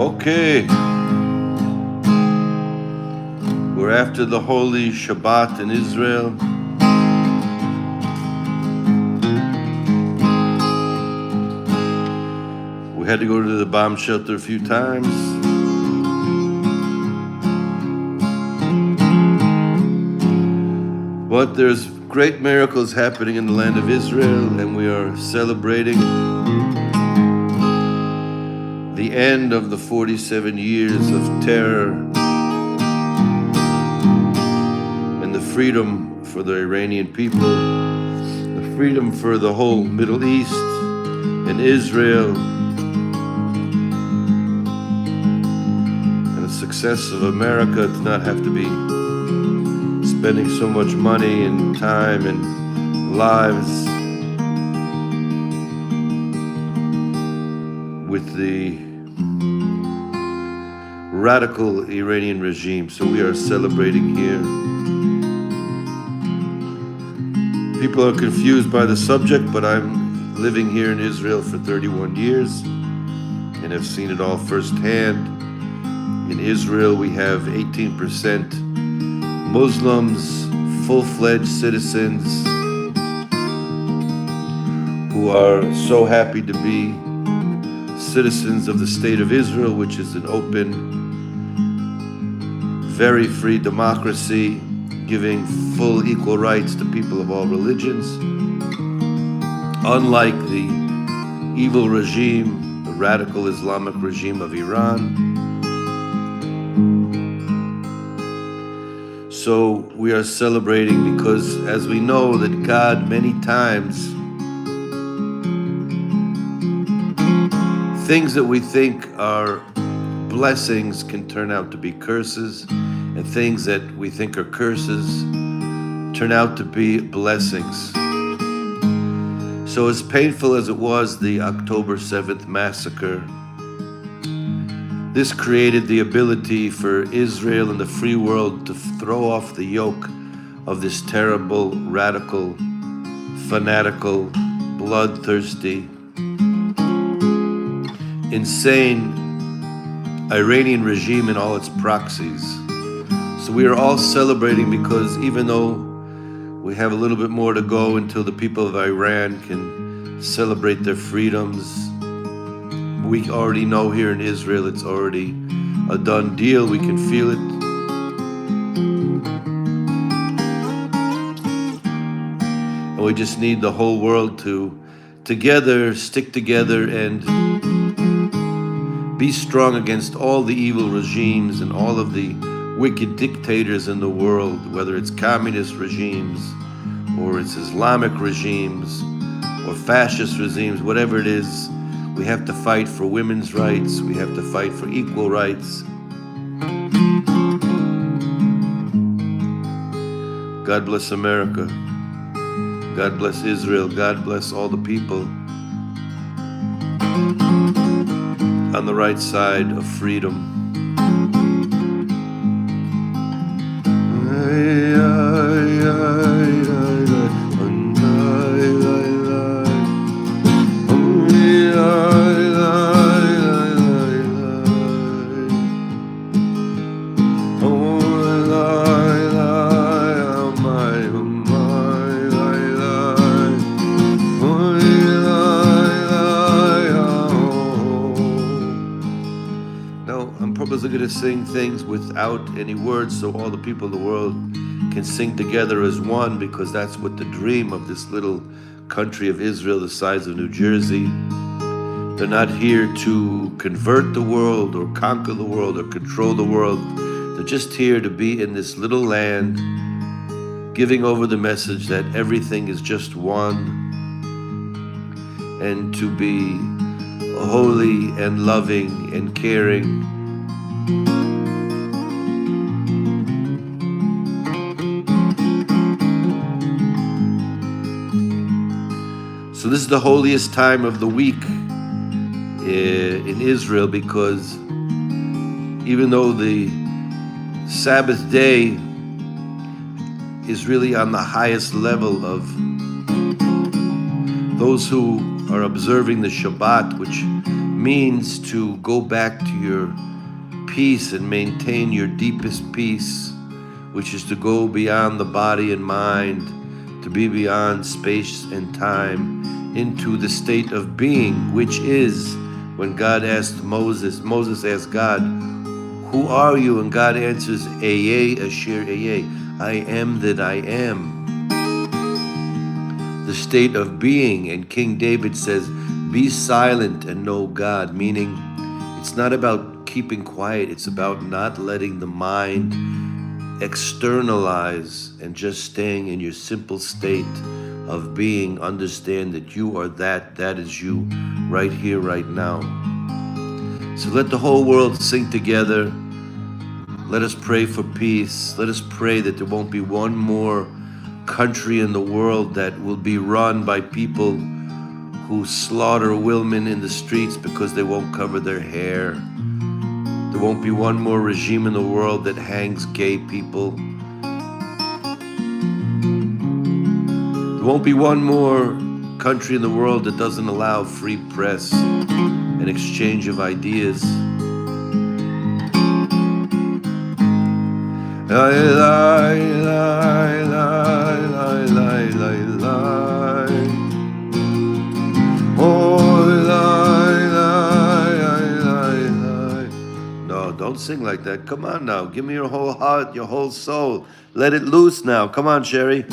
Okay, we're after the holy Shabbat in Israel. We had to go to the bomb shelter a few times. But there's great miracles happening in the land of Israel, and we are celebrating the end of the 47 years of terror and the freedom for the Iranian people, the freedom for the whole Middle East and Israel, and the success of America to not have to be spending so much money and time and lives with the radical Iranian regime. So we are celebrating here. People are confused by the subject, but I'm living here in Israel for 31 years and have seen it all firsthand. In Israel, we have 18% Muslims, full-fledged citizens who are so happy to be citizens of the state of Israel, which is an open, very free democracy, giving full equal rights to people of all religions. Unlike the evil regime, the radical Islamic regime of Iran. So we are celebrating because, as we know, that God many times, things that we think are blessings can turn out to be curses, and things that we think are curses turn out to be blessings. So as painful as it was, the October 7th massacre, this created the ability for Israel and the free world to throw off the yoke of this terrible, radical, fanatical, bloodthirsty, insane Iranian regime and all its proxies. So we are all celebrating because even though we have a little bit more to go until the people of Iran can celebrate their freedoms, we already know here in Israel it's already a done deal. We can feel it. And we just need the whole world to together, stick together and be strong against all the evil regimes and all of the wicked dictators in the world, whether it's communist regimes or it's Islamic regimes or fascist regimes, whatever it is. We have to fight for women's rights. We have to fight for equal rights. God bless America. God bless Israel. God bless all the people on the right side of freedom. I'm purposely going to sing things without any words so all the people of the world can sing together as one, because that's what the dream of this little country of Israel, the size of New Jersey. They're not here to convert the world or conquer the world or control the world. They're just here to be in this little land, giving over the message that everything is just one, and to be holy and loving and caring. So this is the holiest time of the week in Israel, because even though the Sabbath day is really on the highest level of those who are observing the Shabbat, which means to go back to your peace and maintain your deepest peace, which is to go beyond the body and mind, to be beyond space and time, into the state of being, which is when God asked Moses asked God, "Who are you?" And God answers, Eye, Asher Eye, I am that I am. The state of being. And King David says, be silent and know God, meaning it's not about keeping quiet, it's about not letting the mind externalize and just staying in your simple state of being. Understand that you are that is you right here, right now. So let the whole world sing together. Let us pray for peace. Let us pray that there won't be one more country in the world that will be run by people who slaughter women in the streets because they won't cover their hair. There won't be one more regime in the world that hangs gay people. There won't be one more country in the world that doesn't allow free press and exchange of ideas. No, don't sing like that. Come on now. Give me your whole heart, your whole soul. Let it loose now. Come on, Sherry.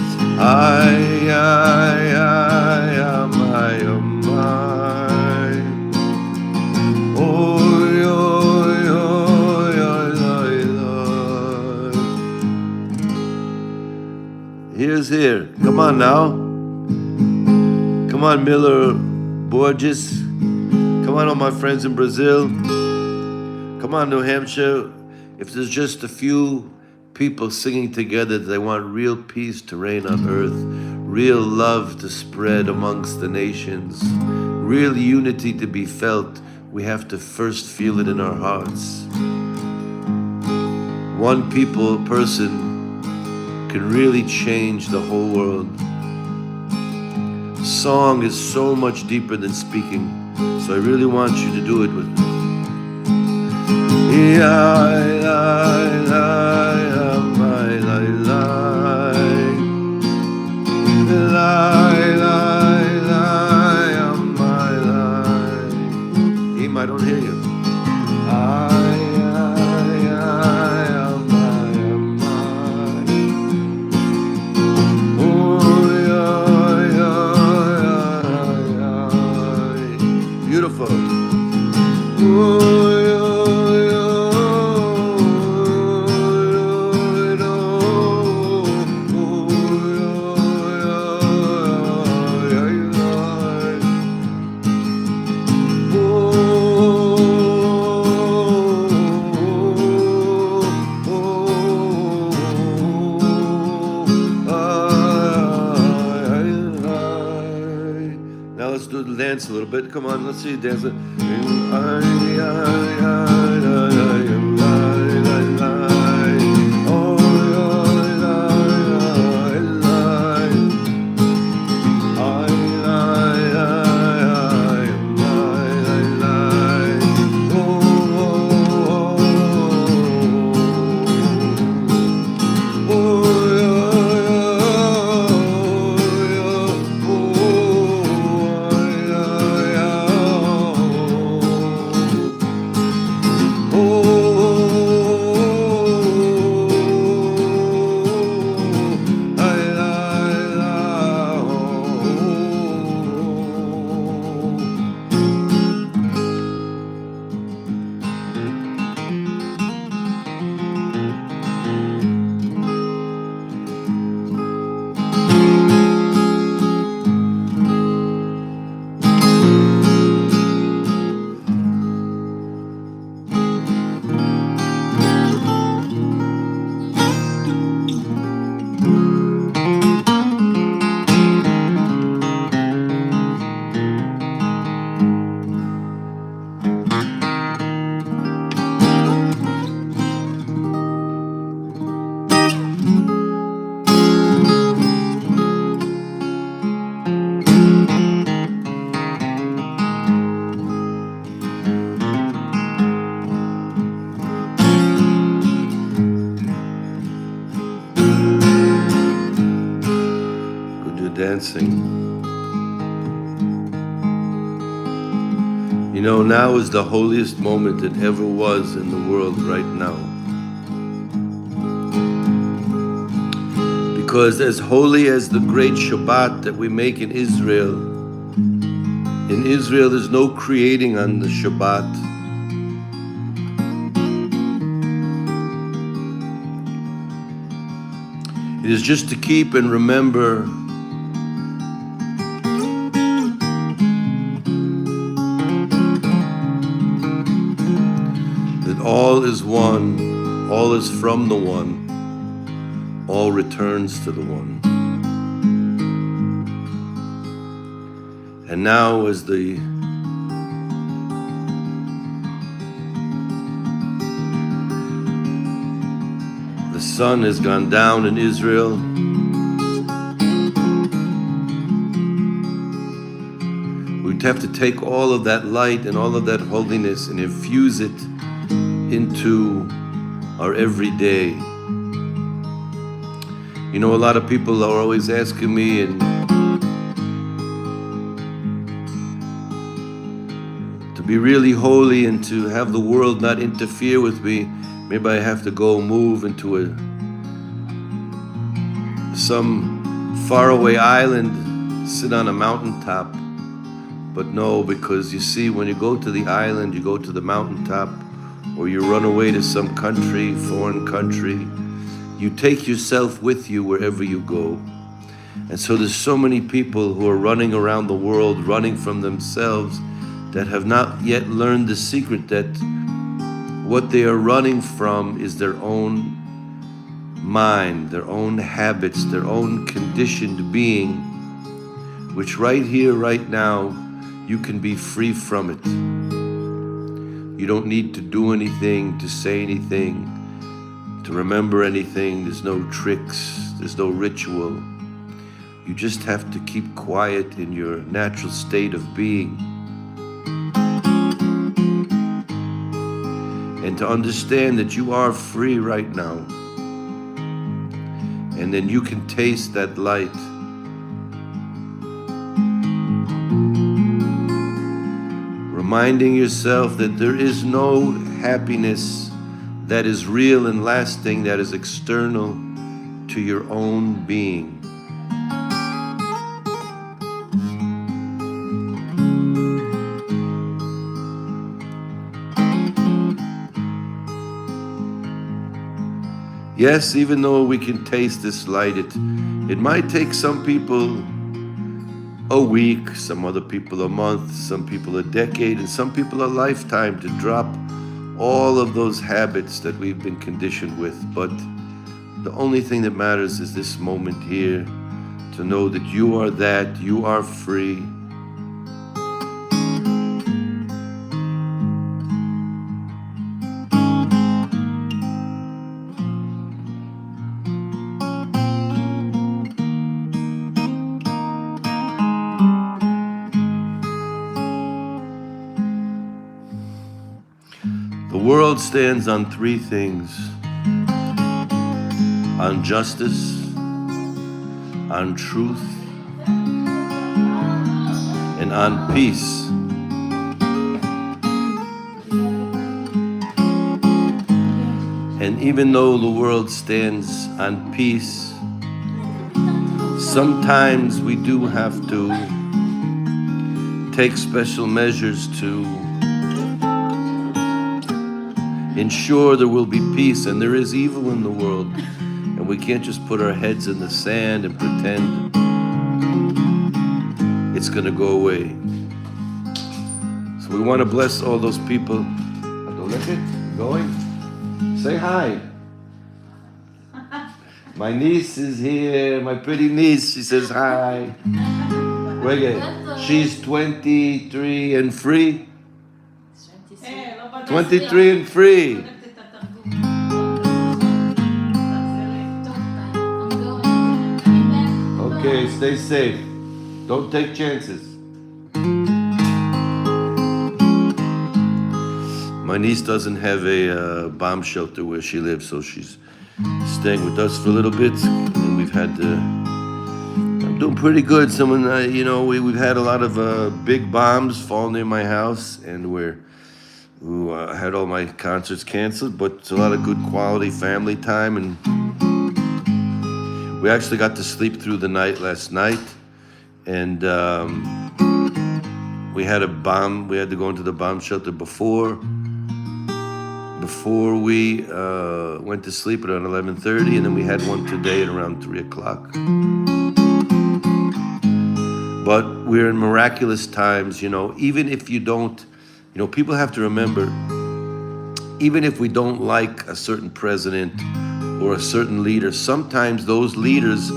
Here's here. Come on now. Come on, Miller Borges. Come on, all my friends in Brazil. Come on, New Hampshire. If there's just a few people singing together, they want real peace to reign on earth, real love to spread amongst the nations, real unity to be felt. We have to first feel it in our hearts. One person can really change the whole world. Song is so much deeper than speaking, so I really want you to do it with me. I don't hear you. Beautiful. Now let's do the dance a little bit. Come on, let's see you dance. dancing. You know, now is the holiest moment that ever was in the world right now. Because as holy as the great Shabbat that we make in Israel there's no creating on the Shabbat. It is just to keep and remember that all is one, all is from the one, all returns to the one. And now as the sun has gone down in Israel, we'd have to take all of that light and all of that holiness and infuse it into our everyday. You know, a lot of people are always asking me, and to be really holy and to have the world not interfere with me, maybe I have to go move into some faraway island, sit on a mountaintop. But no, because you see, when you go to the island, you go to the mountaintop, or you run away to some country, foreign country, you take yourself with you wherever you go. And so there's so many people who are running around the world, running from themselves, that have not yet learned the secret that what they are running from is their own mind, their own habits, their own conditioned being, which right here, right now, you can be free from it. You don't need to do anything, to say anything, to remember anything. There's no tricks, there's no ritual. You just have to keep quiet in your natural state of being. And to understand that you are free right now. And then you can taste that light. Reminding yourself that there is no happiness that is real and lasting, that is external to your own being. Yes, even though we can taste this light, it might take some people a week, some other people a month, some people a decade, and some people a lifetime to drop all of those habits that we've been conditioned with. But the only thing that matters is this moment here, to know that you are that, you are free. The world stands on three things: on justice, on truth, and on peace. And even though the world stands on peace, sometimes we do have to take special measures to ensure there will be peace. And there is evil in the world, and we can't just put our heads in the sand and pretend it's gonna go away. So we want to bless all those people. Going? Say hi. My niece is here, my pretty niece. She says hi. She's 23 and free. 23 and free. Okay, stay safe. Don't take chances. My niece doesn't have a bomb shelter where she lives, so she's staying with us for a little bit. And we've had Doing pretty good. Someone, we've had a lot of big bombs fall near my house, and I had all my concerts canceled, but it's a lot of good quality family time, and we actually got to sleep through the night last night, and we had a bomb. We had to go into the bomb shelter before we went to sleep at around 11:30, and then we had one today at around 3 o'clock. But we're in miraculous times, even if you don't, people have to remember, even if we don't like a certain president or a certain leader, sometimes those leaders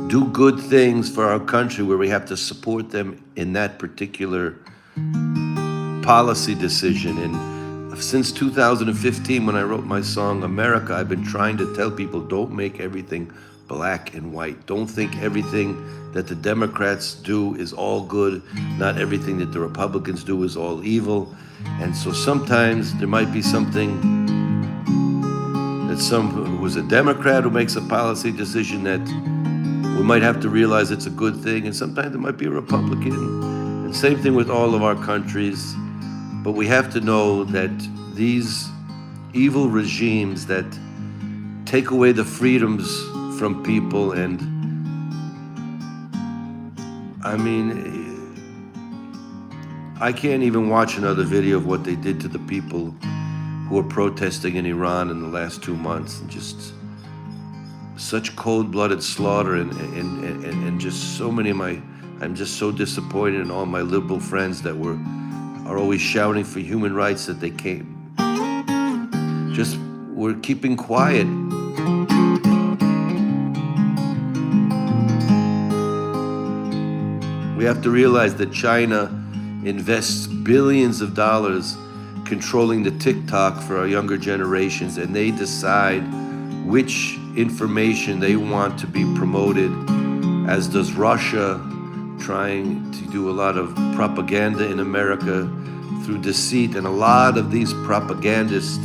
do good things for our country where we have to support them in that particular policy decision. And since 2015, when I wrote my song, America, I've been trying to tell people, don't make everything black and white. Don't think everything that the Democrats do is all good. Not everything that the Republicans do is all evil. And so sometimes there might be something that who was a Democrat who makes a policy decision that we might have to realize it's a good thing. And sometimes there might be a Republican. And same thing with all of our countries. But we have to know that these evil regimes that take away the freedoms from people, and I can't even watch another video of what they did to the people who were protesting in Iran in the last 2 months, and just such cold-blooded slaughter, and just so many of I'm just so disappointed in all my liberal friends that are always shouting for human rights that they can't. We're keeping quiet. We have to realize that China invests billions of dollars controlling the TikTok for our younger generations, and they decide which information they want to be promoted, as does Russia, trying to do a lot of propaganda in America through deceit. And a lot of these propagandists,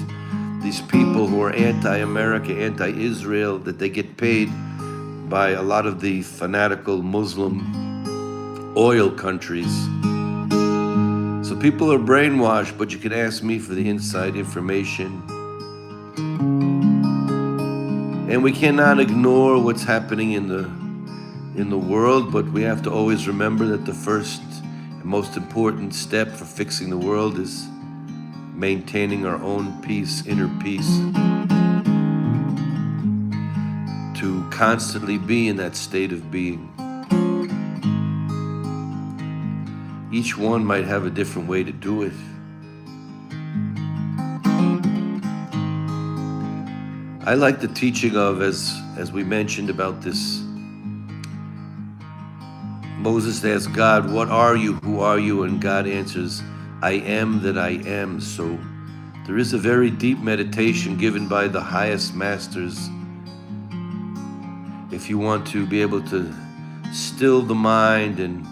these people who are anti-America, anti-Israel, that they get paid by a lot of the fanatical Muslim oil countries. So people are brainwashed, but you can ask me for the inside information. And we cannot ignore what's happening in the world, but we have to always remember that the first and most important step for fixing the world is maintaining our own peace, inner peace, to constantly be in that state of being. Each one might have a different way to do it. I like the teaching of, as we mentioned about this, Moses asked God, "What are you? Who are you?" And God answers, "I am that I am." So there is a very deep meditation given by the highest masters. If you want to be able to still the mind and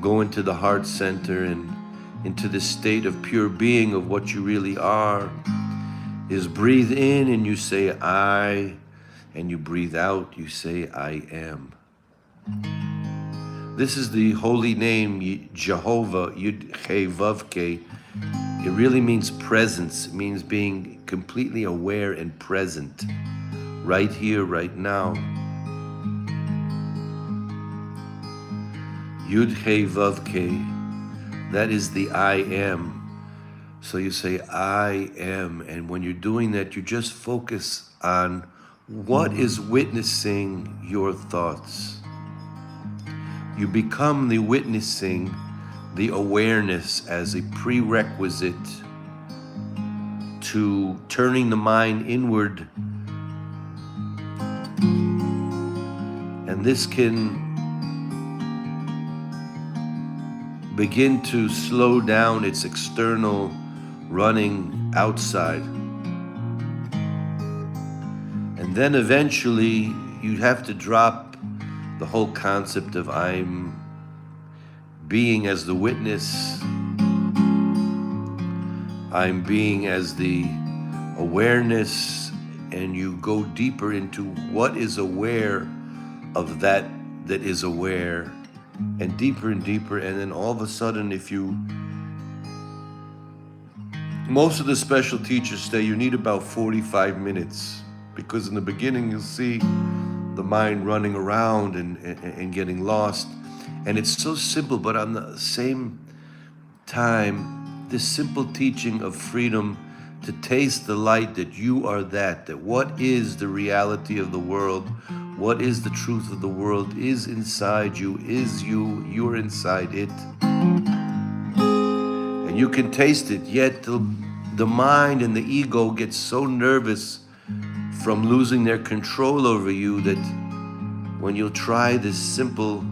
go into the heart center and into this state of pure being of what you really are, is breathe in and you say I, and you breathe out, you say I am. This is the holy name Jehovah, Yud-He-Vav-Ke. It really means presence. It means being completely aware and present, right here, right now. Yud-He-Vav-Ke, that is the I am. So you say, I am. And when you're doing that, you just focus on what is witnessing your thoughts. You become the witnessing, the awareness as a prerequisite to turning the mind inward. And this can begin to slow down its external running outside. And then eventually you have to drop the whole concept of I'm being as the witness, I'm being as the awareness, and you go deeper into what is aware of that that is aware, and deeper, and then all of a sudden, if you, most of the special teachers say you need about 45 minutes, because in the beginning you'll see the mind running around and getting lost. And it's so simple, but on the same time, this simple teaching of freedom to taste the light that you are that what is the reality of the world, what is the truth of the world, is inside you, is you, you're inside it. And you can taste it, yet the mind and the ego get so nervous from losing their control over you that when you'll try this simple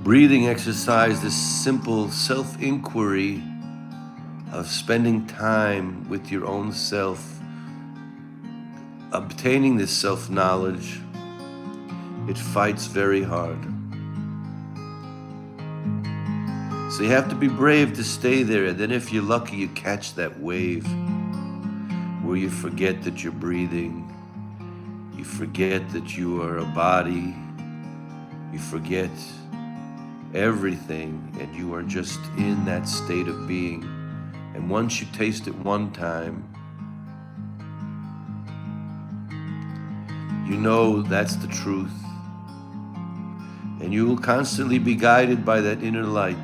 breathing exercise, this simple self-inquiry of spending time with your own self, obtaining this self-knowledge, it fights very hard. So you have to be brave to stay there, and then if you're lucky, you catch that wave where you forget that you're breathing, you forget that you are a body, you forget everything, and you are just in that state of being. And once you taste it one time, you know that's the truth, and you will constantly be guided by that inner light.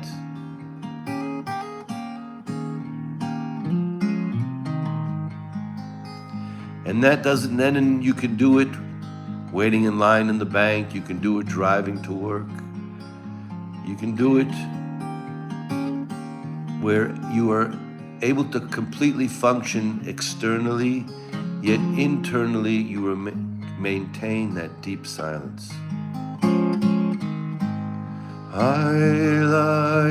And that doesn't, then you can do it waiting in line in the bank, you can do it driving to work, you can do it where you are able to completely function externally, yet internally you maintain that deep silence. I lie.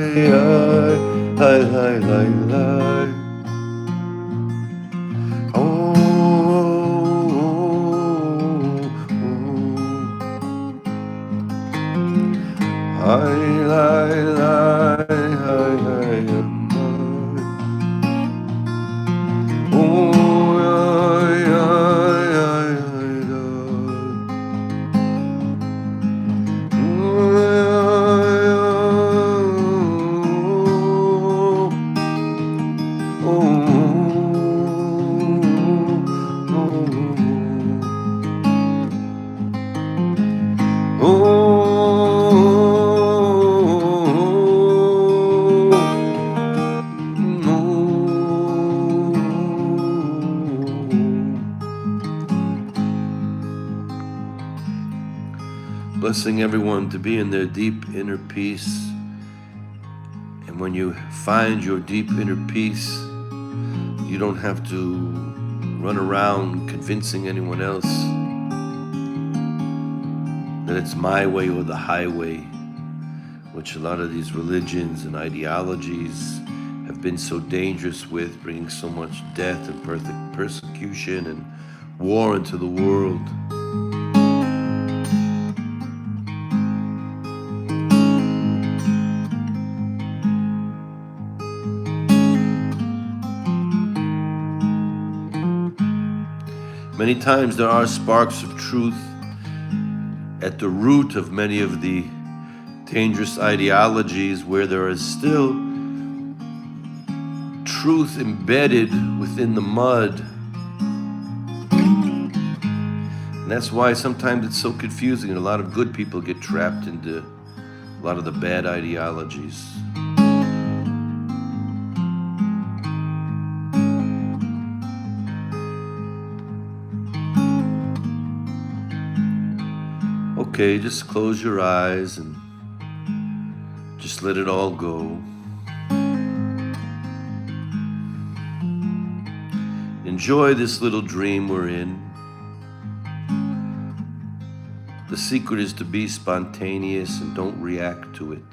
Blessing everyone to be in their deep inner peace. And when you find your deep inner peace, you don't have to run around convincing anyone else that it's my way or the highway, which a lot of these religions and ideologies have been so dangerous with, bringing so much death and persecution and war into the world. Many times there are sparks of truth at the root of many of the dangerous ideologies, where there is still truth embedded within the mud. And that's why sometimes it's so confusing and a lot of good people get trapped into a lot of the bad ideologies. Okay, just close your eyes and just let it all go. Enjoy this little dream we're in. The secret is to be spontaneous and don't react to it.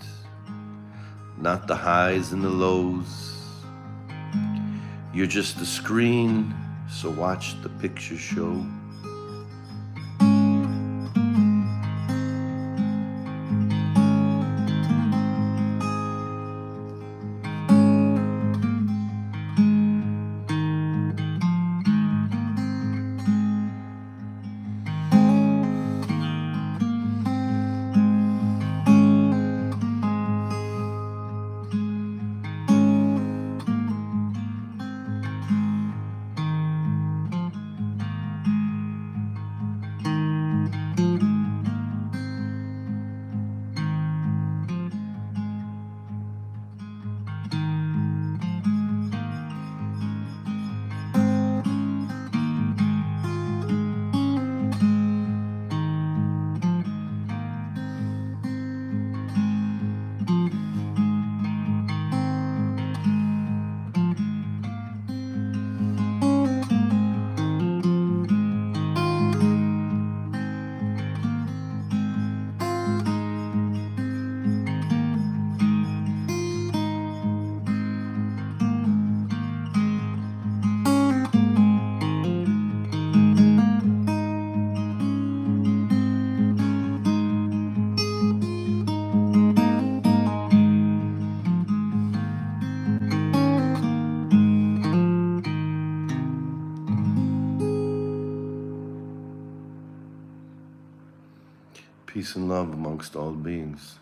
Not the highs and the lows. You're just the screen, so watch the picture show. Peace and love amongst all beings.